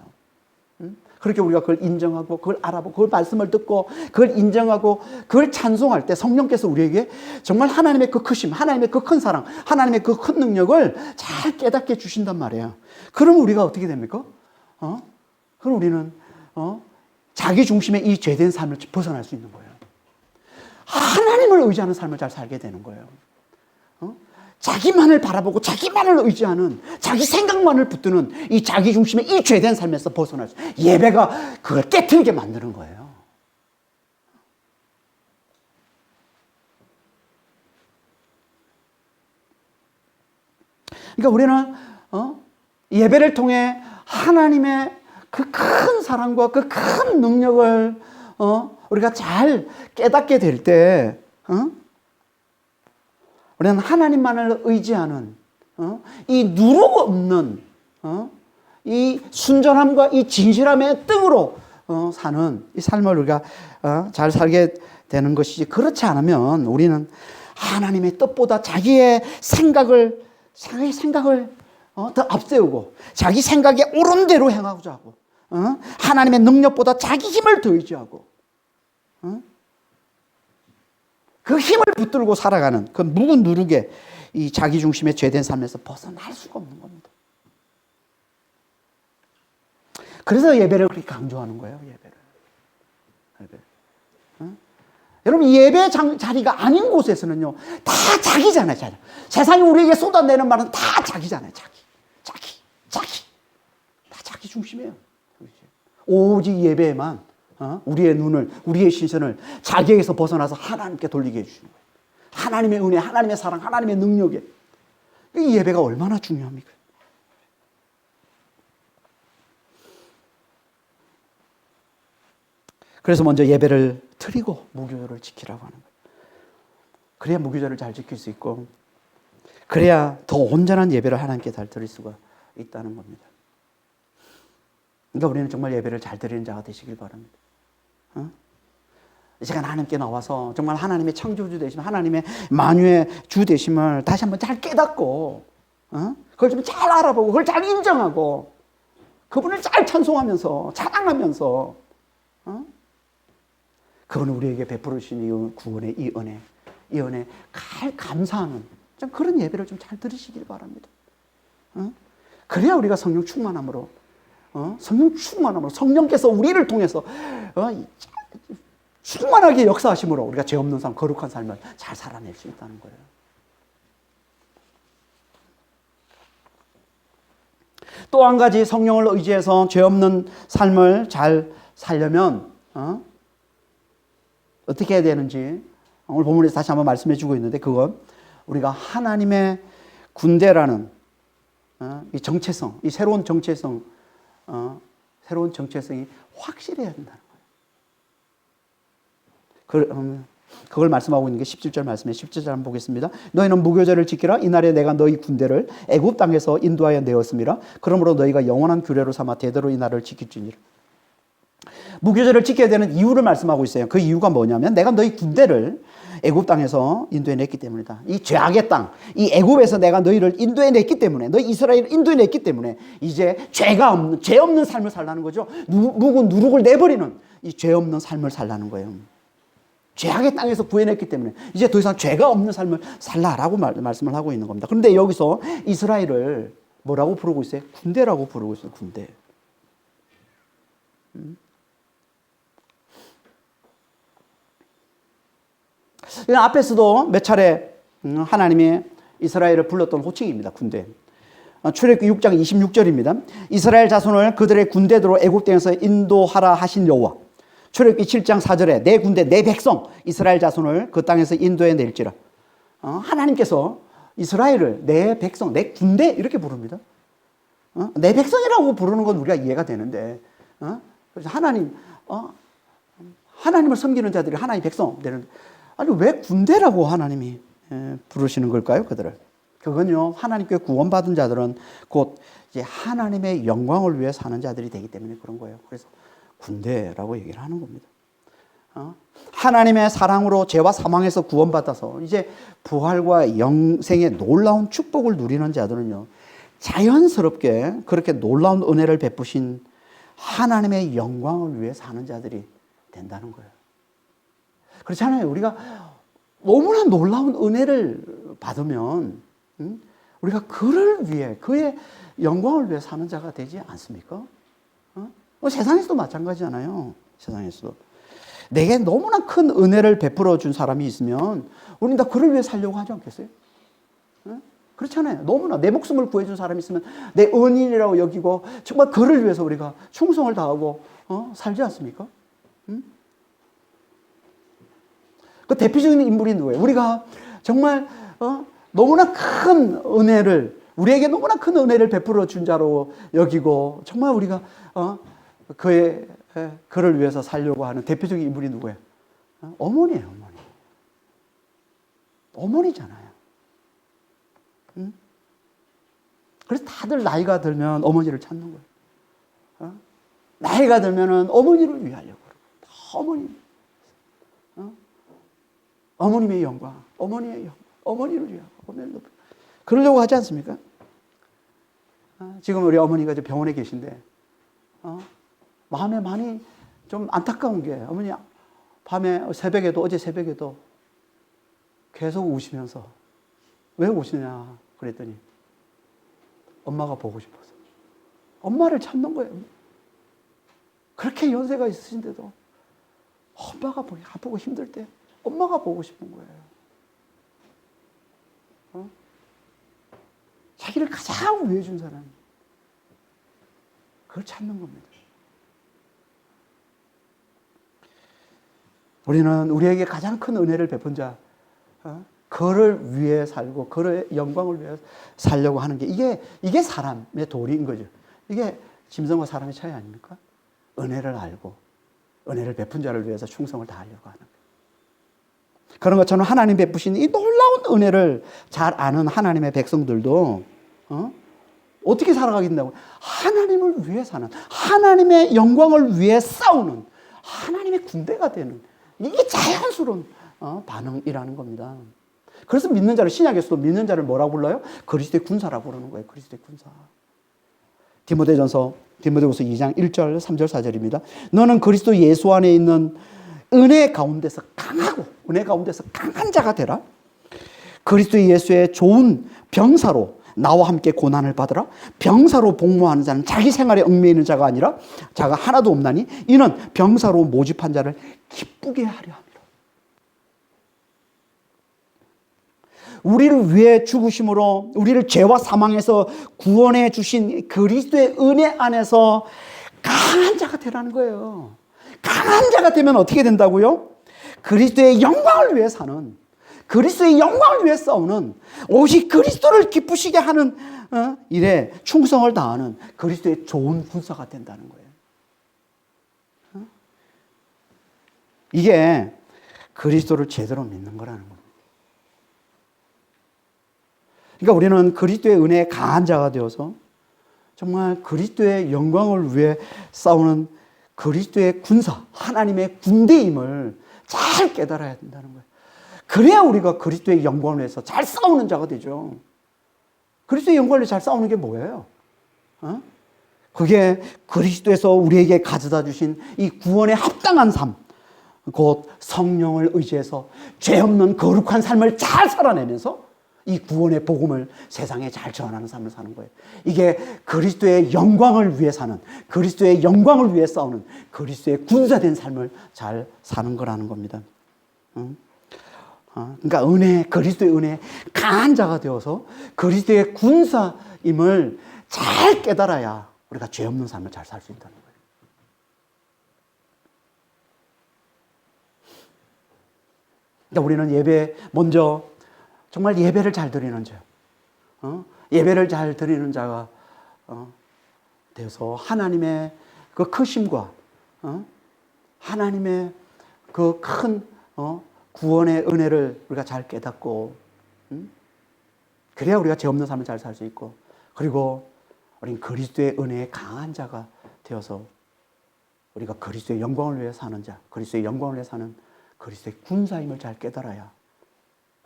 Speaker 1: 그렇게 우리가 그걸 인정하고 그걸 알아보고 그걸 말씀을 듣고 그걸 인정하고 그걸 찬송할 때 성령께서 우리에게 정말 하나님의 그 크심, 하나님의 그 큰 사랑, 하나님의 그 큰 능력을 잘 깨닫게 해주신단 말이에요. 그럼 우리가 어떻게 됩니까? 그럼 우리는 자기 중심의 이 죄된 삶을 벗어날 수 있는 거예요. 하나님을 의지하는 삶을 잘 살게 되는 거예요. 자기만을 바라보고 자기만을 의지하는 자기 생각만을 붙드는 이 자기 중심의 이 죄된 삶에서 벗어날 수, 예배가 그걸 깨트리게 만드는 거예요. 그러니까 우리는 예배를 통해 하나님의 그 큰 사랑과 그 큰 능력을 우리가 잘 깨닫게 될 때 우리는 하나님만을 의지하는 이 누룩 없는 이 순전함과 이 진실함의 등으로 사는 이 삶을 우리가 잘 살게 되는 것이지, 그렇지 않으면 우리는 하나님의 뜻보다 자기의 생각을 더 앞세우고 자기 생각에 옳은 대로 행하고자 하고 하나님의 능력보다 자기 힘을 더 의지하고 그 힘을 붙들고 살아가는 그 묵은 누룩의 이 자기 중심의 죄된 삶에서 벗어날 수가 없는 겁니다. 그래서 예배를 그렇게 강조하는 거예요. 예배를. 여러분, 예배 자리가 아닌 곳에서는요, 다 자기잖아요. 세상이 우리에게 쏟아내는 말은 다 자기잖아요. 자기. 다 자기 중심이에요. 오직 예배에만 우리의 눈을, 우리의 시선을 자기에게서 벗어나서 하나님께 돌리게 해주시는 거예요. 하나님의 은혜, 하나님의 사랑, 하나님의 능력에. 이 예배가 얼마나 중요합니까? 그래서 먼저 예배를 드리고 무교절을 지키라고 하는 거예요. 그래야 무교절을 잘 지킬 수 있고, 그래야 더 온전한 예배를 하나님께 잘 드릴 수가 있다는 겁니다. 그러니까 우리는 정말 예배를 잘 드리는 자가 되시길 바랍니다. 이 시간 하나님께 나와서 정말 하나님의 창조주 되심, 하나님의 만유의 주 되심을 다시 한번 잘 깨닫고, 그걸 좀 잘 알아보고, 그걸 잘 인정하고, 그분을 잘 찬송하면서, 자랑하면서, 그분은 우리에게 베풀으신 이 구원의 이 은혜 감사하는 좀 그런 예배를 좀 잘 들으시길 바랍니다. 그래야 우리가 성령 충만함으로 성령께서 우리를 통해서 충만하게 역사하심으로 우리가 죄 없는 삶, 거룩한 삶을 잘 살아낼 수 있다는 거예요. 또 한 가지, 성령을 의지해서 죄 없는 삶을 잘 살려면 어떻게 해야 되는지 오늘 본문에서 다시 한번 말씀해 주고 있는데, 그건 우리가 하나님의 군대라는 이 정체성, 이 새로운 정체성이 확실해야 된다는 거예요. 그걸 말씀하고 있는 게 17절 말씀이에요. 17절 한번 보겠습니다. 너희는 무교절을 지키라. 이날에 내가 너희 군대를 애굽 땅에서 인도하여 내었음이라. 그러므로 너희가 영원한 규례로 삼아 대대로 이 날을 지킬지니라. 무교절을 지켜야 되는 이유를 말씀하고 있어요. 그 이유가 뭐냐면, 내가 너희 군대를 애굽 땅에서 인도해냈기 때문이다. 이 죄악의 땅, 이 애굽에서 내가 너희를 인도해냈기 때문에, 너희 이스라엘을 인도해냈기 때문에 이제 죄 없는 삶을 살라는 거죠. 묵은 누룩을 내버리는 이 죄 없는 삶을 살라는 거예요. 죄악의 땅에서 구해냈기 때문에 이제 더 이상 죄가 없는 삶을 살라라고 말씀을 하고 있는 겁니다. 그런데 여기서 이스라엘을 뭐라고 부르고 있어요? 군대라고 부르고 있어요. 군대. 앞에서도 몇 차례 하나님이 이스라엘을 불렀던 호칭입니다. 군대. 출애굽기 6장 26절입니다. 이스라엘 자손을 그들의 군대대로 애굽 땅에서 인도하라 하신 여호와. 출애굽기 7장 4절에 내 군대, 내 백성 이스라엘 자손을 그 땅에서 인도해 낼지라. 하나님께서 이스라엘을 내 백성, 내 군대 이렇게 부릅니다. 내 백성이라고 부르는 건 우리가 이해가 되는데, 그래서 하나님을 섬기는 자들이 하나님의 백성 되는, 아니 왜 군대라고 하나님이 부르시는 걸까요? 그들을. 그건요, 하나님께 구원받은 자들은 곧 이제 하나님의 영광을 위해 사는 자들이 되기 때문에 그런 거예요. 그래서 군대라고 얘기를 하는 겁니다. 하나님의 사랑으로 죄와 사망에서 구원받아서 이제 부활과 영생의 놀라운 축복을 누리는 자들은요, 자연스럽게 그렇게 놀라운 은혜를 베푸신 하나님의 영광을 위해 사는 자들이 된다는 거예요. 그렇잖아요. 우리가 너무나 놀라운 은혜를 받으면 우리가 그를 위해, 그의 영광을 위해 사는 자가 되지 않습니까? 세상에서도 마찬가지잖아요. 세상에서도. 내게 너무나 큰 은혜를 베풀어 준 사람이 있으면 우리는 다 그를 위해 살려고 하지 않겠어요? 그렇잖아요. 너무나 내 목숨을 구해준 사람이 있으면 내 은인이라고 여기고 정말 그를 위해서 우리가 충성을 다하고 살지 않습니까? 그 대표적인 인물이 누구예요? 우리가 정말 너무나 큰 은혜를, 우리에게 너무나 큰 은혜를 베풀어 준 자로 여기고 정말 우리가 그를 위해서 살려고 하는 대표적인 인물이 누구예요? 어머니예요. 어머니. 어머니잖아요. 그래서 다들 나이가 들면 어머니를 찾는 거예요. 나이가 들면은 어머니를 위하려고 그러고, 어머니. 어머님의 영광, 어머니의 영광, 어머니를 위하고, 어머니를 높여. 그러려고 하지 않습니까? 지금 우리 어머니가 이제 병원에 계신데, 마음에 많이 좀 안타까운 게, 어머니 밤에 새벽에도, 어제 새벽에도 계속 우시면서, 왜 우시냐 그랬더니, 엄마가 보고 싶어서. 엄마를 찾는 거예요. 그렇게 연세가 있으신데도, 엄마가 보기 아프고 힘들 때, 엄마가 보고 싶은 거예요. 자기를 가장 위해 준 사람. 그걸 찾는 겁니다. 우리는 우리에게 가장 큰 은혜를 베푼 자, 그를 위해 살고, 그의 영광을 위해 살려고 하는 게, 이게 사람의 도리인 거죠. 이게 짐승과 사람의 차이 아닙니까? 은혜를 알고, 은혜를 베푼 자를 위해서 충성을 다하려고 하는 거예요. 그런 것처럼 하나님 베푸신 이 놀라운 은혜를 잘 아는 하나님의 백성들도 어떻게 살아가게 된다고? 하나님을 위해 사는, 하나님의 영광을 위해 싸우는 하나님의 군대가 되는, 이게 자연스러운 반응이라는 겁니다. 그래서 믿는 자를, 신약에서도 믿는 자를 뭐라고 불러요? 그리스도의 군사라고 부르는 거예요. 그리스도의 군사. 디모데전서 2장 1절 3절 4절입니다. 너는 그리스도 예수 안에 있는 은혜 가운데서 강하고, 은혜 가운데서 강한 자가 되라. 그리스도 예수의 좋은 병사로 나와 함께 고난을 받으라. 병사로 복무하는 자는 자기 생활에 얽매이는 있는 자가 아니라 자가 하나도 없나니 이는 병사로 모집한 자를 기쁘게 하려 함이라. 우리를 위해 죽으심으로 우리를 죄와 사망에서 구원해 주신 그리스도의 은혜 안에서 강한 자가 되라는 거예요. 강한 자가 되면 어떻게 된다고요? 그리스도의 영광을 위해 사는, 그리스도의 영광을 위해 싸우는, 오직 그리스도를 기쁘시게 하는 일에 충성을 다하는 그리스도의 좋은 군사가 된다는 거예요. 이게 그리스도를 제대로 믿는 거라는 겁니다. 그러니까 우리는 그리스도의 은혜에 강한 자가 되어서 정말 그리스도의 영광을 위해 싸우는 그리스도의 군사, 하나님의 군대임을 잘 깨달아야 된다는 거예요. 그래야 우리가 그리스도의 영광을 위해서 잘 싸우는 자가 되죠. 그리스도의 영광을 위해 잘 싸우는 게 뭐예요? 그게 그리스도에서 우리에게 가져다 주신 이 구원에 합당한 삶, 곧 성령을 의지해서 죄 없는 거룩한 삶을 잘 살아내면서 이 구원의 복음을 세상에 잘 전하는 삶을 사는 거예요. 이게 그리스도의 영광을 위해 사는, 그리스도의 영광을 위해 싸우는 그리스도의 군사된 삶을 잘 사는 거라는 겁니다. 그러니까 그리스도의 은혜에 강한 자가 되어서 그리스도의 군사임을 잘 깨달아야 우리가 죄 없는 삶을 잘 살 수 있다는 거예요. 그러니까 우리는 먼저 정말 예배를 잘 드리는 자, 예배를 잘 드리는 자가 되어서 하나님의 그 크심과 하나님의 그 큰 구원의 은혜를 우리가 잘 깨닫고, 그래야 우리가 죄 없는 삶을 잘 살 수 있고, 그리고 우리는 그리스도의 은혜에 강한 자가 되어서 우리가 그리스도의 영광을 위해 사는 자, 그리스도의 영광을 위해 사는 그리스도의 군사임을 잘 깨달아야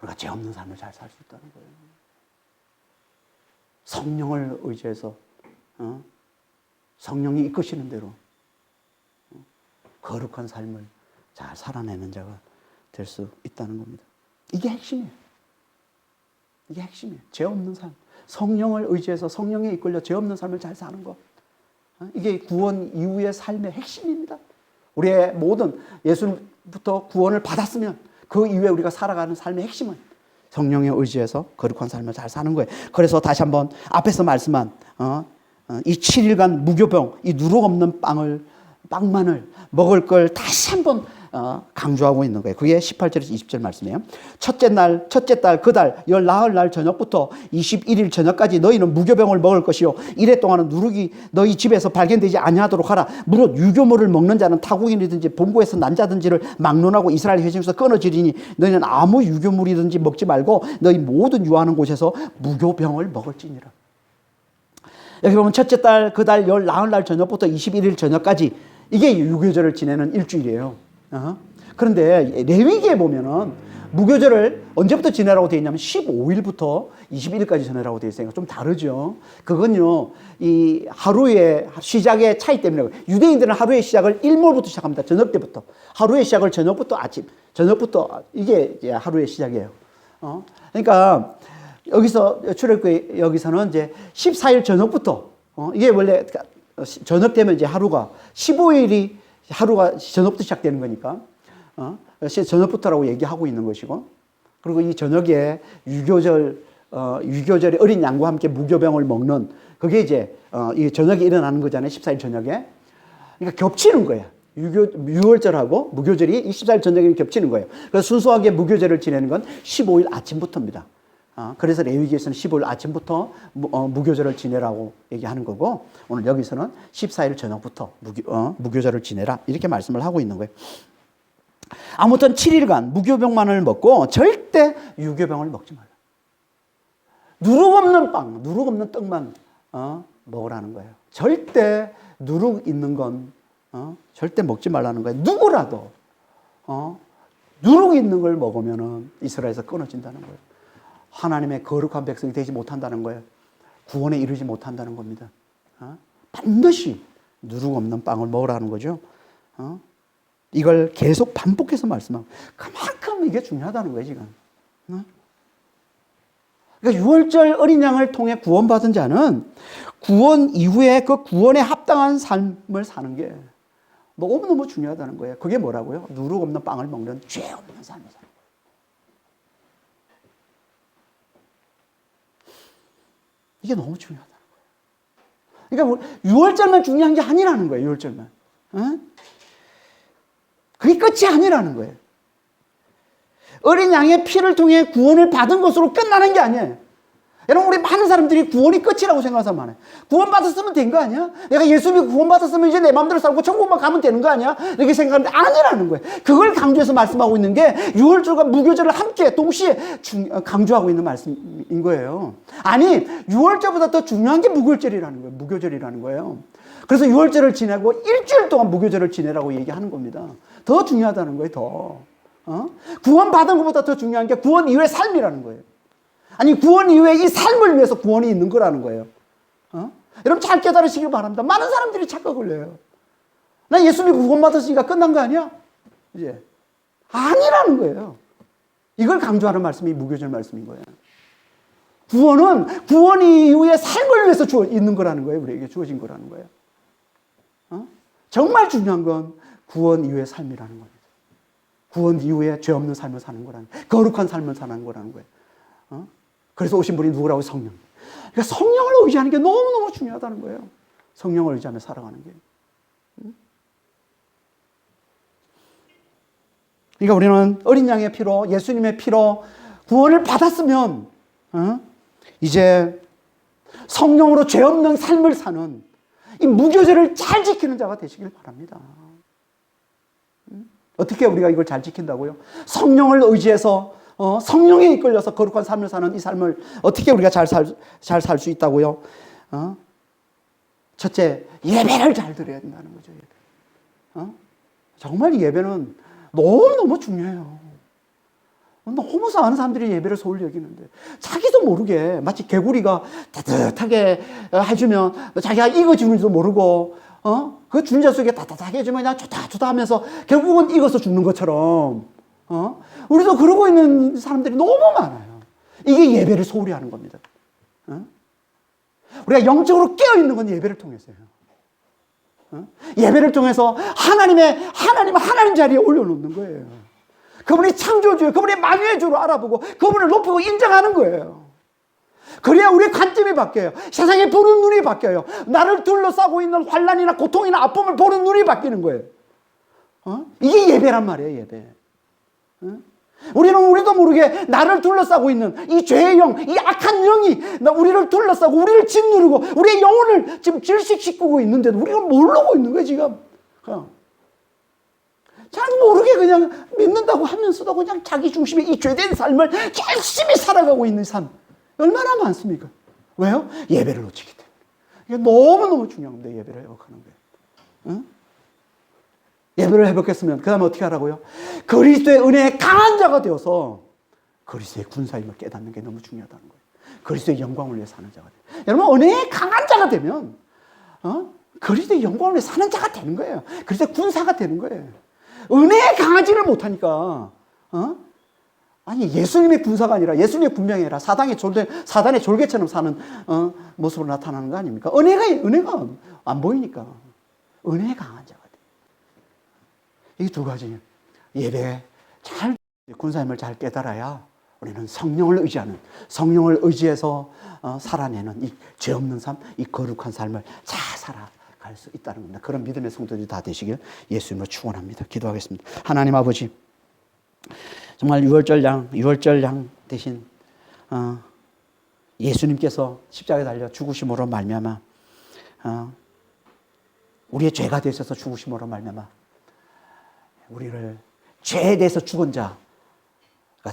Speaker 1: 우리가 죄 없는 삶을 잘 살 수 있다는 거예요. 성령을 의지해서 성령이 이끄시는 대로 거룩한 삶을 잘 살아내는 자가 될 수 있다는 겁니다. 이게 핵심이에요. 이게 핵심이에요. 죄 없는 삶. 성령을 의지해서 성령에 이끌려 죄 없는 삶을 잘 사는 것. 이게 구원 이후의 삶의 핵심입니다. 우리의 모든 예수부터 구원을 받았으면 그 이후에 우리가 살아가는 삶의 핵심은 성령에 의지해서 거룩한 삶을 잘 사는 거예요. 그래서 다시 한번 앞에서 말씀한 이 7일간 무교병, 이 누룩 없는 빵만을 먹을 걸 다시 한번 강조하고 있는 거예요. 그게 18절에서 20절 말씀이에요. 첫째 달 그 달 열나흘 날 저녁부터 21일 저녁까지 너희는 무교병을 먹을 것이요 이래 동안은 누룩이 너희 집에서 발견되지 아니하도록 하라. 무릇 유교물을 먹는 자는 타국인이든지 본국에서 난 자든지를 막론하고 이스라엘 회중에서 끊어지리니 너희는 아무 유교물이든지 먹지 말고 너희 모든 유하는 곳에서 무교병을 먹을지니라. 여기 보면 첫째 달 그 달 열나흘 날 저녁부터 21일 저녁까지 이게 유교절을 지내는 일주일이에요. 그런데 레위기에 보면은 무교절을 언제부터 지내라고 되어 있냐면 15일부터 21일까지 지내라고 되어 있으니까 좀 다르죠. 그건요, 이 하루의 시작의 차이 때문에 유대인들은 하루의 시작을 일몰부터 시작합니다. 저녁 때부터. 하루의 시작을 저녁부터 저녁부터 이게 이제 하루의 시작이에요. 그러니까 여기서 출애굽 여기서는 이제 14일 저녁부터 이게 원래 저녁 되면 이제 하루가 15일이 하루가 저녁부터 시작되는 거니까 저녁부터라고 얘기하고 있는 것이고, 그리고 이 저녁에 유교절에 어린 양과 함께 무교병을 먹는 그게 이제 이 저녁에 일어나는 거잖아요. 14일 저녁에. 그러니까 겹치는 거야. 유월절하고 무교절이 24일 저녁에 겹치는 거예요. 그래서 순수하게 무교절을 지내는 건 15일 아침부터입니다. 그래서 레위기에서는 15일 아침부터 무교절을 지내라고 얘기하는 거고, 오늘 여기서는 14일 저녁부터 무교절을 지내라 이렇게 말씀을 하고 있는 거예요. 아무튼 7일간 무교병만을 먹고 절대 유교병을 먹지 말라. 누룩 없는 빵, 누룩 없는 떡만 먹으라는 거예요. 절대 누룩 있는 건 절대 먹지 말라는 거예요. 누구라도 누룩 있는 걸 먹으면은 이스라엘에서 끊어진다는 거예요. 하나님의 거룩한 백성이 되지 못한다는 거예요. 구원에 이르지 못한다는 겁니다. 반드시 누룩 없는 빵을 먹으라는 거죠. 이걸 계속 반복해서 말씀하고 그만큼 이게 중요하다는 거예요, 지금. 그러니까 유월절 어린 양을 통해 구원받은 자는 구원 이후에 그 구원에 합당한 삶을 사는 게 너무너무 중요하다는 거예요. 그게 뭐라고요? 누룩 없는 빵을 먹는 죄 없는 삶을 사는 거예요. 이게 너무 중요하다는 거예요. 그러니까 유월절만 중요한 게 아니라는 거예요. 유월절만. 그게 끝이 아니라는 거예요. 어린 양의 피를 통해 구원을 받은 것으로 끝나는 게 아니에요. 여러분, 우리 많은 사람들이 구원이 끝이라고 생각하는 사람 많아요. 구원받았으면 된 거 아니야? 내가 예수 믿고 구원받았으면 이제 내 마음대로 살고 천국만 가면 되는 거 아니야? 이렇게 생각하는데 아니라는 거예요. 그걸 강조해서 말씀하고 있는 게 유월절과 무교절을 함께 동시에 강조하고 있는 말씀인 거예요. 아니, 유월절보다 더 중요한 게 무교절이라는 거예요. 무교절이라는 거예요. 그래서 유월절을 지내고 일주일 동안 무교절을 지내라고 얘기하는 겁니다. 더 중요하다는 거예요, 더. 구원받은 것보다 더 중요한 게 구원 이후의 삶이라는 거예요. 아니, 구원 이후에 이 삶을 위해서 구원이 있는 거라는 거예요. 여러분, 잘 깨달으시길 바랍니다. 많은 사람들이 착각을 해요. 나 예수 믿고 구원받았으니까 끝난 거 아니야? 이제. 아니라는 거예요. 이걸 강조하는 말씀이 무교절 말씀인 거예요. 구원은 구원 이후의 삶을 위해서 있는 거라는 거예요. 우리에게 주어진 거라는 거예요. 정말 중요한 건 구원 이후의 삶이라는 겁니다. 구원 이후에 죄 없는 삶을 사는 거라는 거예요. 거룩한 삶을 사는 거라는 거예요. 그래서 오신 분이 누구라고? 성령. 그러니까 성령을 의지하는 게 너무너무 중요하다는 거예요. 성령을 의지하며 살아가는 게. 그러니까 우리는 어린 양의 피로, 예수님의 피로 구원을 받았으면 이제 성령으로 죄 없는 삶을 사는 이 무교절을 잘 지키는 자가 되시길 바랍니다. 어떻게 우리가 이걸 잘 지킨다고요? 성령을 의지해서 성령에 이끌려서 거룩한 삶을 사는 이 삶을 어떻게 우리가 잘 살 수 있다고요? 첫째, 예배를 잘 드려야 된다는 거죠. 예배. 정말 예배는 너무너무 중요해요. 너무 많은 사람들이 예배를 소홀히 여기는데 자기도 모르게 마치 개구리가 따뜻하게 해주면 자기가 익어주는 줄도 모르고 그 주인자 속에 따뜻하게 해주면 그냥 좋다 하면서 결국은 익어서 죽는 것처럼 우리도 그러고 있는 사람들이 너무 많아요. 이게 예배를 소홀히 하는 겁니다. 우리가 영적으로 깨어있는 건 예배를 통해서요. 예배를 통해서 하나님 자리에 올려놓는 거예요. 그분이 창조주예요. 그분이 만유의 주로 알아보고 그분을 높이고 인정하는 거예요. 그래야 우리의 관점이 바뀌어요. 세상에 보는 눈이 바뀌어요. 나를 둘러싸고 있는 환난이나 고통이나 아픔을 보는 눈이 바뀌는 거예요. 이게 예배란 말이에요. 예배. 우리도 모르게 나를 둘러싸고 있는 이 죄의 영, 이 악한 영이 우리를 둘러싸고 우리를 짓누르고 우리의 영혼을 지금 질식시키고 있는데도 우리가 모르고 있는 거예요. 지금 잘 모르게 그냥 믿는다고 하면서도 그냥 자기 중심의 이 죄된 삶을 열심히 살아가고 있는 삶 얼마나 많습니까? 왜요? 예배를 놓치기 때문에. 이게 너무너무 중요합니다. 예배를 회복하는 거예요. 예배를 회복했으면 그 다음에 어떻게 하라고요? 그리스도의 은혜에 강한 자가 되어서 그리스도의 군사임을 깨닫는 게 너무 중요하다는 거예요. 그리스도의 영광을 위해 사는 자가 돼요. 여러분 은혜에 강한 자가 되면 그리스도의 영광을 위해 사는 자가 되는 거예요. 그리스도의 군사가 되는 거예요. 은혜에 강하지를 못하니까 아니 예수님의 군사가 아니라 예수님의 군병이 아니라 사단의 졸개처럼 사는 모습으로 나타나는 거 아닙니까? 은혜가 안 보이니까 은혜에 강한 자가 돼요. 이 두 가지 예배 잘 군사임을 잘 깨달아야 우리는 성령을 의지해서 살아내는 이 죄 없는 삶, 이 거룩한 삶을 잘 살아갈 수 있다는 겁니다. 그런 믿음의 성도들이 다 되시길 예수님으로 축원합니다. 기도하겠습니다. 하나님 아버지, 정말 유월절 양 대신 예수님께서 십자가에 달려 죽으심으로 말미암아 우리의 죄가 되셔서 죽으심으로 말미암아 우리를 죄에 대해서 죽은 자가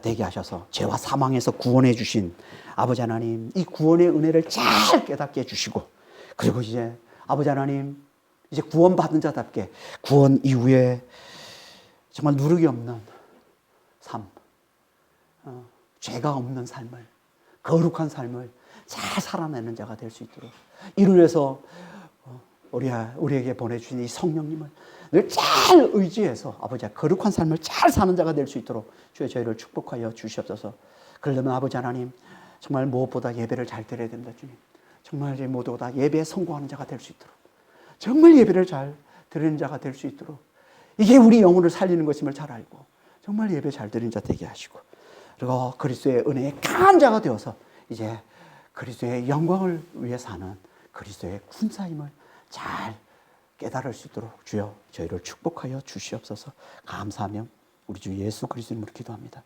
Speaker 1: 되게 하셔서 죄와 사망에서 구원해 주신 아버지 하나님, 이 구원의 은혜를 잘 깨닫게 해주시고, 그리고 이제 아버지 하나님, 이제 구원받은 자답게 구원 이후에 정말 누룩이 없는 삶, 죄가 없는 삶을, 거룩한 삶을 잘 살아내는 자가 될 수 있도록, 이를 위해서 우리에게 보내주신 이 성령님을 늘 잘 의지해서 아버지 거룩한 삶을 잘 사는 자가 될 수 있도록 주의 저희를 축복하여 주시옵소서. 그러려면 아버지 하나님, 정말 무엇보다 예배를 잘 드려야 된다 주님. 정말 저희 모두가 다 예배에 성공하는 자가 될 수 있도록, 정말 예배를 잘 드리는 자가 될 수 있도록, 이게 우리 영혼을 살리는 것임을 잘 알고 정말 예배 잘 드리는 자 되게 하시고, 그리고 그리스도의 은혜에 강한 자가 되어서 이제 그리스도의 영광을 위해 사는 그리스도의 군사임을 잘 깨달을 수 있도록 주여 저희를 축복하여 주시옵소서. 감사하며 우리 주 예수 그리스도 이름으로 기도합니다.